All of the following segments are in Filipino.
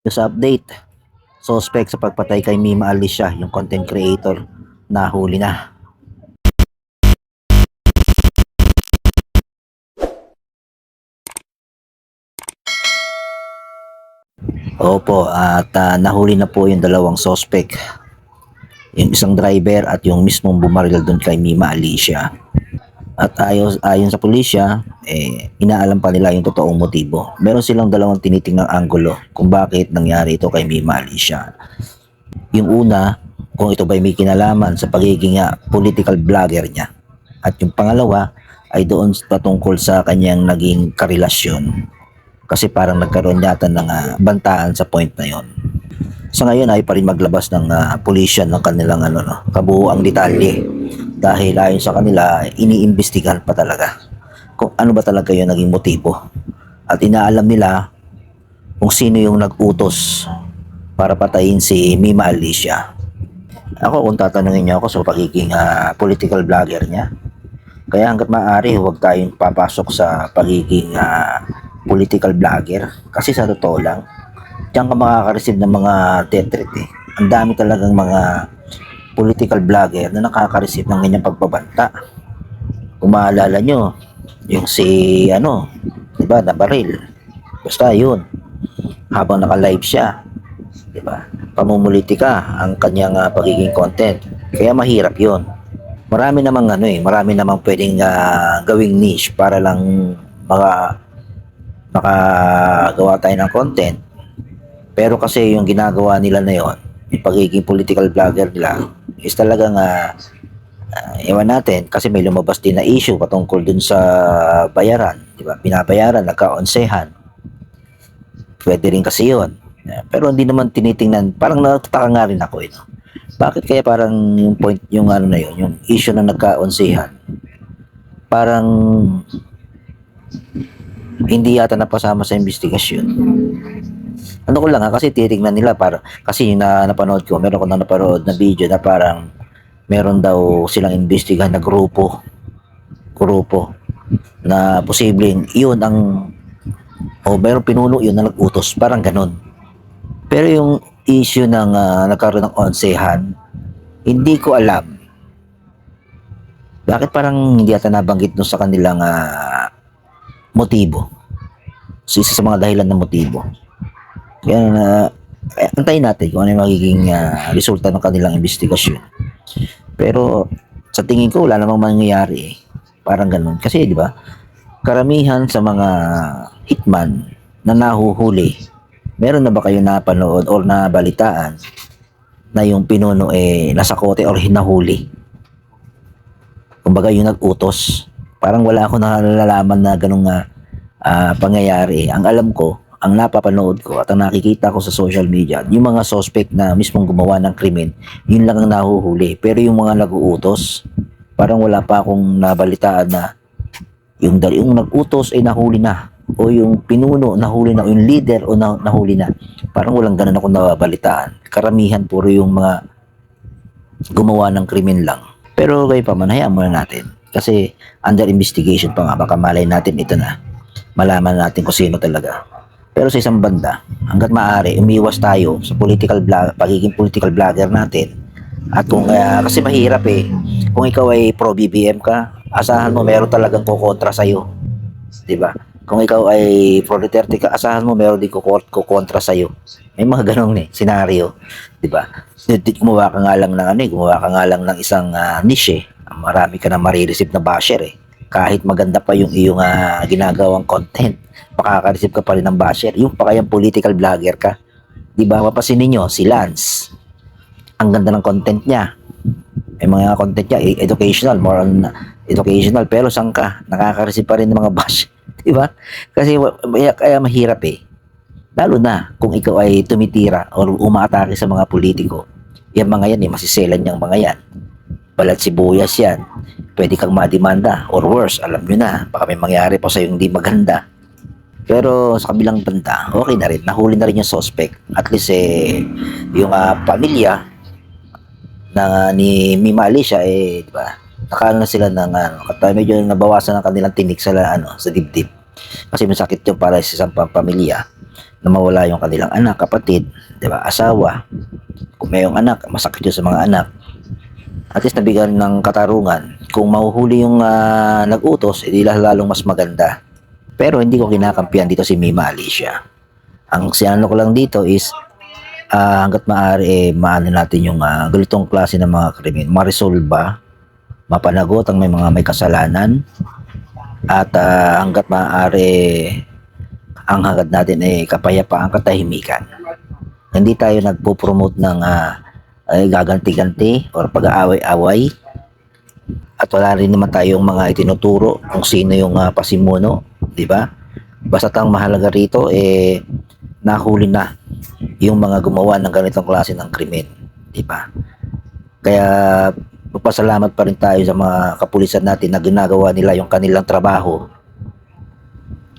News update, suspect sa pagpatay kay Mima Alicia, yung content creator, nahuli na. Opo, at nahuli na po yung dalawang suspect, yung isang driver at yung mismong bumaril doon kay Mima Alicia. At ayon sa pulisya, inaalam pa nila yung totoong motibo. Meron silang dalawang tinitingnan anggulo kung bakit nangyari ito kay Mima Alicia. Yung una, kung ito ba'y may kinalaman sa pagiging political vlogger niya. At yung pangalawa ay doon patungkol sa kanyang naging karelasyon. Kasi parang nagkaroon yata ng bantaan sa point na yon. Sa ngayon ay pa rin maglabas ng pulisya ng kanilang kabuuang detalye. Dahil ayon sa kanila, iniimbestigahan pa talaga kung ano ba talaga yung naging motibo. At inaalam nila kung sino yung nag-utos para patayin si Mima Alicia. Ako, kung tatanungin niyo ako sa pagiging political vlogger niya, kaya hanggat maaari huwag tayong papasok sa pagiging political vlogger. Kasi sa totoo lang, diyan ka makaka-receive ng mga death threat eh. Ang dami talagang mga political vlogger na nakaka-receive ng ganyang pagbabanta. Kung maalala nyo, yung si di ba, nabaril. Basta yun, habang naka-live siya, di ba? Pamumulitika ang kanyang pagiging content. Kaya mahirap 'yon. Marami namang pwedeng gawing niche para lang makagawa tayo ng content. Pero kasi yung ginagawa nila na 'yon, yung pagiging political vlogger nila is talagang ewan natin kasi may lumabas din na issue patungkol dun sa bayaran, di ba? Pinabayaran, nagkaonsehan. Pwede rin kasi 'yon. Pero hindi naman tinitingnan, parang natataka nga rin ako no? Bakit kaya parang yung point, yung na yun, yung issue na nagkaonsihan, parang hindi yata napasama sa investigasyon. Ano ko lang kasi titingnan nila para, kasi yung napanood ko, meron ko na napanood na video na parang meron daw silang investigahan na grupo na posibleng yun ang, o meron pinuno yun na nag-utos, parang ganun. Pero yung issue ng nagkaroon ng onsehan, hindi ko alam. Bakit parang hindi yata nabanggit dun sa kanilang motibo? So, isa sa mga dahilan ng motibo. Kaya antayin natin kung ano yung magiging resulta ng kanilang investigasyon. Pero sa tingin ko wala namang mangyayari eh. Parang ganun. Kasi di ba, karamihan sa mga hitman na nahuhuli, meron na ba kayo napanood or nabalitaan na yung pinuno nasa kote or hinahuli? Kumbaga yung nag-utos. Parang wala ako nalalaman na ganung pangyayari. Ang alam ko, ang napapanood ko at ang nakikita ko sa social media, yung mga suspect na mismong gumawa ng krimen, yun lang ang nahuhuli. Pero yung mga nag-uutos, parang wala pa akong nabalitaan na yung nag-utos ay nahuli na, o yung pinuno nahuli na, o yung leader o nahuli na. Parang walang ganun ako nabalitaan. Karamihan puro yung mga gumawa ng krimen lang. Pero kayo pa man, hayaan muna natin. Kasi under investigation pa nga, baka malay natin ito na. Malaman natin kung sino talaga. Pero sa isang banda, hanggat maaari, umiwas tayo sa pagiging political vlogger natin. At kung kasi mahirap eh, kung ikaw ay pro BBM ka, asahan mo meron talagang kukontra sa'yo. Diba? Kung ikaw ay pro Duterte ka, asahan mo meron din kukontra sa'yo. May mga ganong senaryo. Diba? Gumawa ka nga lang ng gumawa ka nga lang ng isang niche eh. Marami ka na marireceive na basher eh. Kahit maganda pa yung iyong ginagawang content, makaka-receive ka pa rin ng basher. Yung pa kayang political vlogger ka. Di ba mapasin ninyo, si Lance, ang ganda ng content niya. May mga content niya, educational, more on educational, pero saan ka? Nakaka-receive pa rin ng mga bash. Di ba? Kasi kaya mahirap eh. Lalo na kung ikaw ay tumitira o umaatake sa mga politiko. Yung mga yan masiselan yung mga yan. Balat sibuyas yan. Pwede kang mademanda or worse, alam nyo na, baka may mangyari pa sa hindi maganda. Pero sa kabilang banda, okay na rin, nahuli na rin yung suspect. At least yung pamilya ni Mima Alicia di ba? Nakano na sila ng medyo nabawasan ang kanilang tinik sa sa dibdib. Kasi masakit yung para sa isang pamilya. na mawala yung kanilang anak, kapatid, 'di ba? Asawa. Kung mayong anak, masakit yun sa mga anak. At least nabigyan ng katarungan. Kung mahuhuli yung nag-utos, edi lalong mas maganda. Pero hindi ko kinakampihan dito si Mima Alicia. Ang sinano ko lang dito is hanggat maaari maano natin yung ganitong klase ng mga krimen, ma-resolve, mapanagot ang may kasalanan, at hanggat maaari ang hangad natin ay kapayapaan, katahimikan. Hindi tayo nagpo-promote ng gaganti-ganti or pag-aaway-away, at wala rin naman tayong mga itinuturo kung sino yung pasimuno, di ba? Basta ang mahalaga rito nahuli na yung mga gumawa ng ganitong klase ng krimen, di ba? Kaya magpasalamat pa rin tayo sa mga kapulisan natin na ginagawa nila yung kanilang trabaho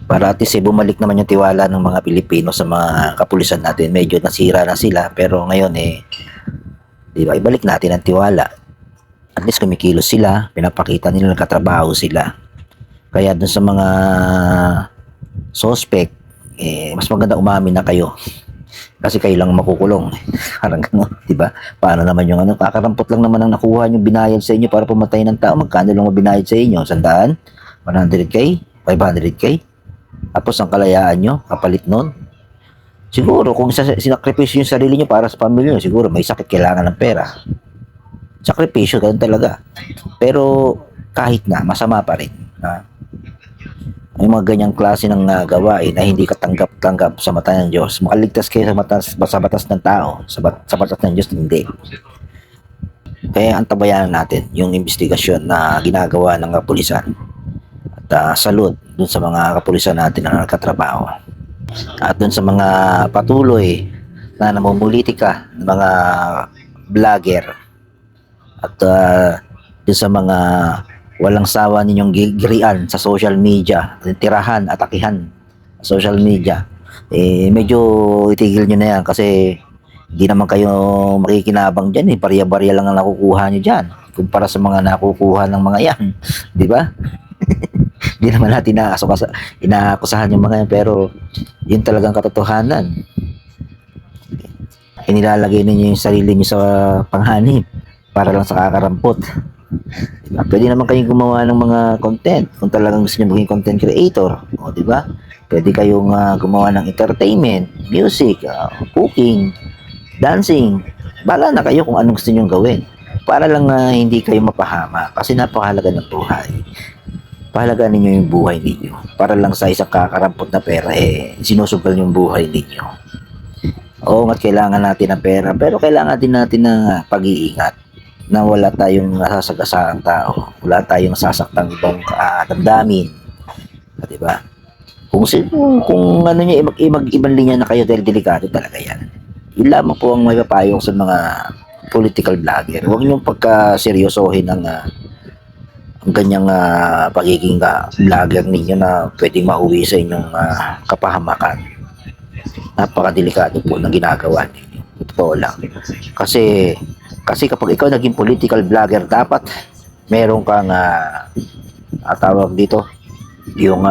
para at least bumalik naman yung tiwala ng mga Pilipino sa mga kapulisan natin. Medyo nasira na sila, pero ngayon di ba, ibalik natin ang tiwala. At least kumikilos sila, pinapakita nila nagkatrabaho sila. Kaya dun sa mga suspect, mas maganda umamin na kayo. Kasi kayo lang makukulong. Parang gano'n, di ba? Paano naman yung kakarampot lang naman ang nakuha yung binayad sa inyo para pumatay ng tao. Magkano lang mabinayad sa inyo? 100? 100K? 500K? Tapos ang kalayaan nyo, kapalit nun. Siguro kung sinakripisyo yung sarili nyo para sa pamilya nyo, siguro may sakit, kailangan ng pera. Sakripisyo, ganun talaga. Pero kahit na, masama pa rin. Yung mga ganyang klase ng gawain na hindi katanggap-tanggap sa mata ng Diyos. Makaligtas kayo sa batas ng tao, sa batas ng Diyos, hindi. Kaya antabayan natin yung investigasyon na ginagawa ng kapulisan. At salute dun sa mga kapulisan natin na nagkatrabaho. At dun sa mga patuloy na namumulitika, ng mga vlogger, at dun sa mga walang sawa ninyong girian sa social media, tirahan, atakihan sa social media, medyo itigil nyo na yan kasi hindi naman kayo makikinabang dyan, barya-barya lang ang nakukuha nyo dyan kumpara sa mga nakukuha ng mga yan. Di ba? Hindi naman natin inaakusahan yung mga yan, pero yun talagang katotohanan. Inilalagay ninyo yung sarili nyo sa panghanip para lang sa kakarampot. Diba? Pwede naman kayong gumawa ng mga content kung talagang gusto nyo maging content creator, o diba? Pwede kayong gumawa ng entertainment, music, cooking, dancing. Bala na kayo kung anong gusto nyo gawin para lang hindi kayo mapahama, kasi napakahalaga ng buhay. Pahalagaan ninyo yung buhay ninyo para lang sa isang kakarampot na pera sinusugal yung buhay ninyo. Oo nga, kailangan natin ng pera, pero kailangan din natin ng pag-iingat na wala tayong nasasagasaang tao, wala tayong sasaktang ibang damdamin, di ba? Kung ano niya, ibang linya na kayo dahil delikado talaga yan. Yun lamang po ang may papayo sa mga political vlogger. Huwag niyong pagkaseryosohin ang ganyang pagiging vlogger ninyo na pwedeng mauwi sa inyong kapahamakan. Napakadelikado po ng ginagawa ninyo. Totoo lang. Kasi kapag ikaw naging political vlogger, dapat meron kang tawag dito, yung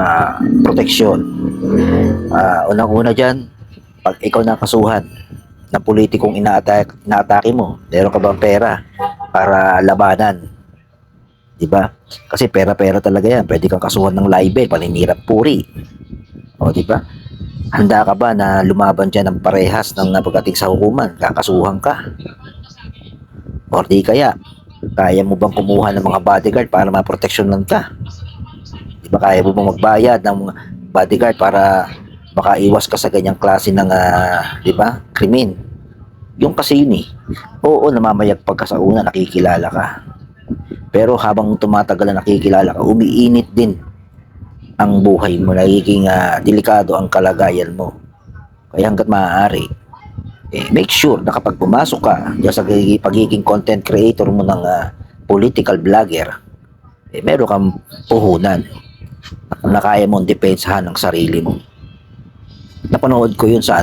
proteksyon. Unang-una dyan, pag ikaw nakasuhan na politikong inaatake mo, meron ka bang pera para labanan? Diba? Kasi pera-pera talaga yan. Pwede kang kasuhan ng libel, paninirang puri. O diba? Handa ka ba na lumaban dyan ng parehas ng pagdating sa hukuman? Kakasuhan ka. O di kaya, kaya mo bang kumuha ng mga bodyguard para maproteksyonan ka? Di ba kaya mo bang magbayad ng bodyguard para makaiwas ka sa ganyang klase ng, di ba, krimen? Yung kasi yun Oo, namamayagpag ka sa una, nakikilala ka. Pero habang tumatagal na nakikilala ka, umiinit din ang buhay mo, nagiging delikado ang kalagayan mo. Kaya hanggat maaari, make sure na kapag pumasok ka sa pagiging content creator mo ng political vlogger, meron kang puhunan na kaya mong depensahan ang sarili mo. Napanood ko yun sa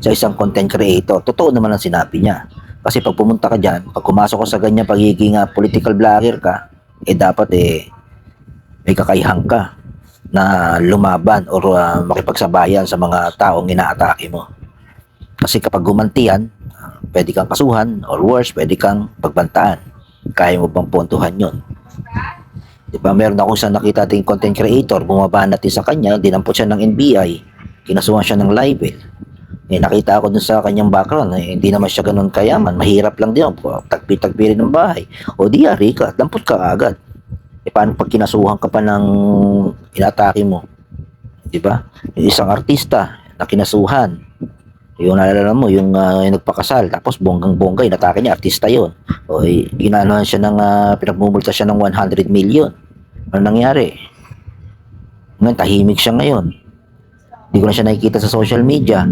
isang content creator. Totoo naman ang sinabi niya. Kasi pag pumunta ka dyan, pag pumasok ka sa ganyan pagiging political vlogger ka, dapat may kakayahan ka na lumaban or makipagsabayan sa mga taong inaatake mo. Kasi kapag gumanti yan, pwede kang kasuhan or worse, pwede kang pagbantaan. Kaya mo bang puntuhan yun? Di ba, meron akong isang nakita ting content creator, bumaba natin sa kanya, dinampot siya ng NBI, kinasuhan siya ng libel. Nakita ako dun sa kanyang background, hindi naman siya ganun kayaman, mahirap lang din, tagpi-tagpi rin ng bahay. O di yari ka, dampot ka agad. Paano pag kinasuhan ka pa ng inatake mo? Di ba? Yung isang artista na kinasuhan, yung naalala mo, yung nagpakasal, tapos bonggang-bongga, inatake niya, artista yon. O ginanuhan siya ng, pinagmumulta siya ng 100 million. Ano nangyari? Ngayon, tahimik siya ngayon. Hindi ko na siya nakikita sa social media.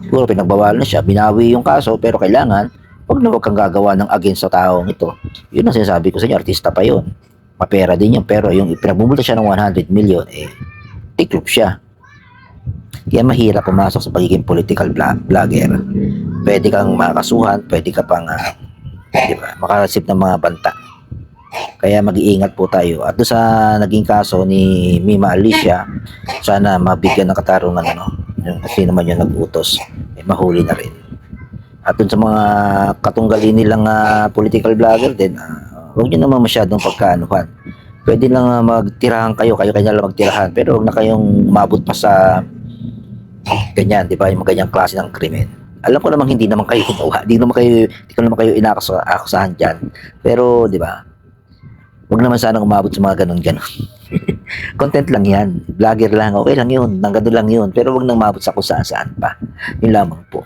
Siguro pinagbawalan na siya, binawi yung kaso, pero kailangan, wag kang gagawa ng against sa taong ito. Yun ang sinasabi ko sa inyo, artista pa yun. Mapera din yun, pero yung pinagmumulta siya ng 100 million, tiklop siya. Kaya mahirap pumasok sa pagiging political vlogger. Pwede kang makasuhan, pwede ka pang diba, makareceive ng mga banta. Kaya mag-iingat po tayo. At doon sa naging kaso ni Mima Alicia, sana mabigyan ng katarungan yung kasi naman yung nag-utos, mahuli na rin. At doon sa mga katunggali nilang political vlogger din, huwag nyo naman masyadong pagkaanuhan. Pwede lang magtirahan kayo lang magtirahan, pero huwag na kayong umabot pa sa ganyan, di ba, yung mga ganyang klase ng krimen. Alam ko namang hindi naman kayo gumawa, hindi ko naman kayo inaakusahan dyan, pero di ba, huwag naman sanang umabot sa mga ganun-ganun. Content lang yan, vlogger lang, okay lang yun, hanggang doon lang yun, pero huwag nang umabot sa kung saan pa. Yun lamang po.